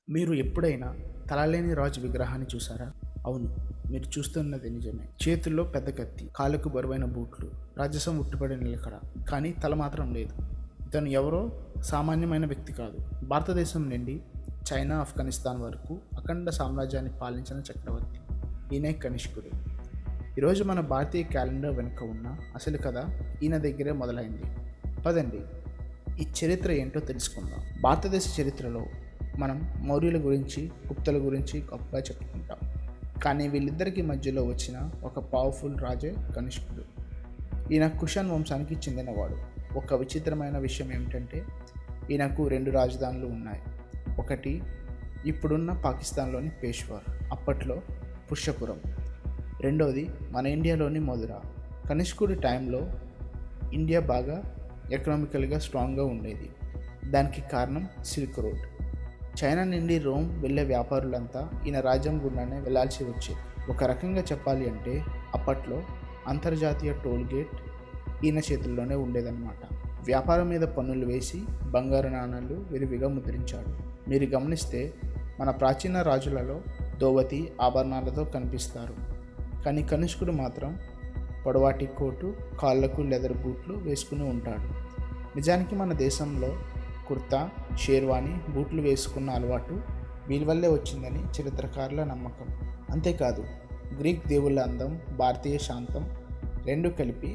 మీరు ఎప్పుడైనా తలలేని రాజు విగ్రహాన్ని చూసారా? అవును, మీరు చూస్తున్నది నిజమే. చేతుల్లో పెద్ద కత్తి, కాళ్ళకు బరువైన బూట్లు, రాజసం ఉట్టిపడి నిలకడ. కానీ తల మాత్రం లేదు. ఇతను ఎవరో సామాన్యమైన వ్యక్తి కాదు. భారతదేశం నుండి చైనా, ఆఫ్ఘనిస్తాన్ వరకు అఖండ సామ్రాజ్యాన్ని పాలించిన చక్రవర్తి. ఈయనే కనిష్కుడు. ఈరోజు మన భారతీయ క్యాలెండర్ వెనుక ఉన్న అసలు కథ ఈయన దగ్గరే మొదలైంది. పదండి, ఈ చరిత్ర ఏంటో తెలుసుకుందాం. భారతదేశ చరిత్రలో మనం మౌర్యుల గురించి, గుప్తుల గురించి గొప్పగా చెప్పుకుంటాం. కానీ వీళ్ళిద్దరికీ మధ్యలో వచ్చిన ఒక పవర్ఫుల్ రాజే కనిష్కుడు. ఈయన కుషాన్ వంశానికి చెందినవాడు. ఒక విచిత్రమైన విషయం ఏమిటంటే ఈయనకు 2 రాజధానులు ఉన్నాయి. ఒకటి ఇప్పుడున్న పాకిస్తాన్లోని పేష్వార్, అప్పట్లో పుష్యపురం. రెండోది మన ఇండియాలోని మధుర. కనిష్కుడి టైంలో ఇండియా బాగా ఎకనామికల్గా స్ట్రాంగ్గా ఉండేది. దానికి కారణం సిల్క్ రోడ్. చైనా నుండి రోమ్ వెళ్ళే వ్యాపారులంతా ఈయన రాజ్యం గుండానే వెళ్లాల్సి వచ్చేది. ఒక రకంగా చెప్పాలి అంటే అప్పట్లో అంతర్జాతీయ టోల్ గేట్ ఈయన చేతుల్లోనే ఉండేదన్నమాట. వ్యాపారం మీద పన్నులు వేసి బంగారు నాణాలు విరివిగా ముద్రించాడు. మీరు గమనిస్తే మన ప్రాచీన రాజులలో దోవతి ఆభరణాలతో కనిపిస్తారు. కానీ కనిష్కుడు మాత్రం పొడవాటి కోటు, కాళ్లకు లెదర్ బూట్లు వేసుకుని ఉంటాడు. నిజానికి మన దేశంలో కుర్తా, షేర్వాణి, బూట్లు వేసుకున్న అలవాటు వీళ్ళ వల్లే వచ్చిందని చరిత్రకారుల నమ్మకం. అంతేకాదు, గ్రీక్ దేవుళ్ళ అందం, భారతీయ శాంతం రెండు కలిపి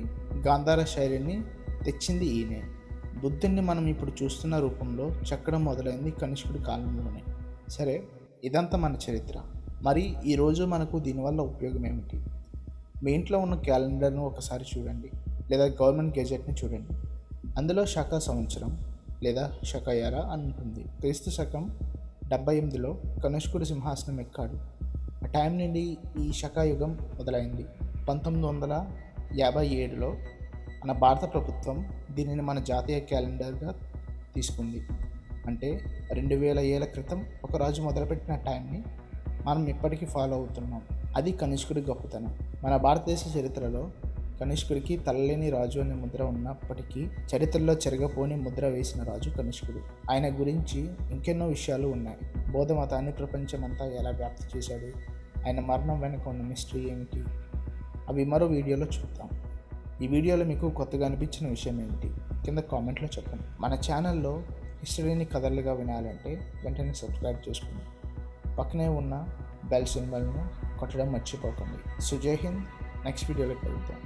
గాంధార శైలిని తెచ్చింది ఈయనే. బుద్ధుణ్ణి మనం ఇప్పుడు చూస్తున్న రూపంలో చెక్కడం మొదలైంది కనిష్కుడి కాలంలోనే. సరే, ఇదంతా మన చరిత్ర. మరి ఈరోజు మనకు దీనివల్ల ఉపయోగం ఏమిటి? మీ ఇంట్లో ఉన్న క్యాలెండర్ను ఒకసారి చూడండి, లేదా గవర్నమెంట్ గెజెట్ని చూడండి. అందులో శక సంవత్సరం లేదా శకయర అని ఉంటుంది. క్రీస్తు శకం 78లో కనిష్కుడు సింహాసనం ఎక్కాడు. ఆ టైం నుండి ఈ శకయుగం మొదలైంది. 1957లో మన భారత ప్రభుత్వం దీనిని మన జాతీయ క్యాలెండర్గా తీసుకుంది. అంటే 2000 ఏళ్ల క్రితం ఒక రాజు మొదలుపెట్టిన టైంని మనం ఇప్పటికీ ఫాలో అవుతున్నాం. అది కనిష్కుడి గొప్పతనం. మన భారతదేశ చరిత్రలో కనిష్కుడికి తలలేని రాజు అనే ముద్ర ఉన్నప్పటికీ చరిత్రలో చెరగపోని ముద్ర వేసిన రాజు కనిష్కుడు. ఆయన గురించి ఇంకెన్నో విషయాలు ఉన్నాయి. బౌద్ధ మతాన్ని ప్రపంచమంతా ఎలా వ్యాప్తి చేశాడు, ఆయన మరణం వెనుక ఉన్న మిస్టరీ ఏమిటి, అవి మరో వీడియోలో చూద్దాం. ఈ వీడియోలో మీకు కొత్తగా అనిపించిన విషయం ఏమిటి కింద కామెంట్లో చెప్పండి. మన ఛానల్లో హిస్టరీని కథలుగా వినాలంటే వెంటనే సబ్స్క్రైబ్ చేసుకోండి. పక్కనే ఉన్న బెల్ సింబల్ను కొట్టడం మర్చిపోకండి. సో జై హింద్. నెక్స్ట్ వీడియోలో కలుద్దాం.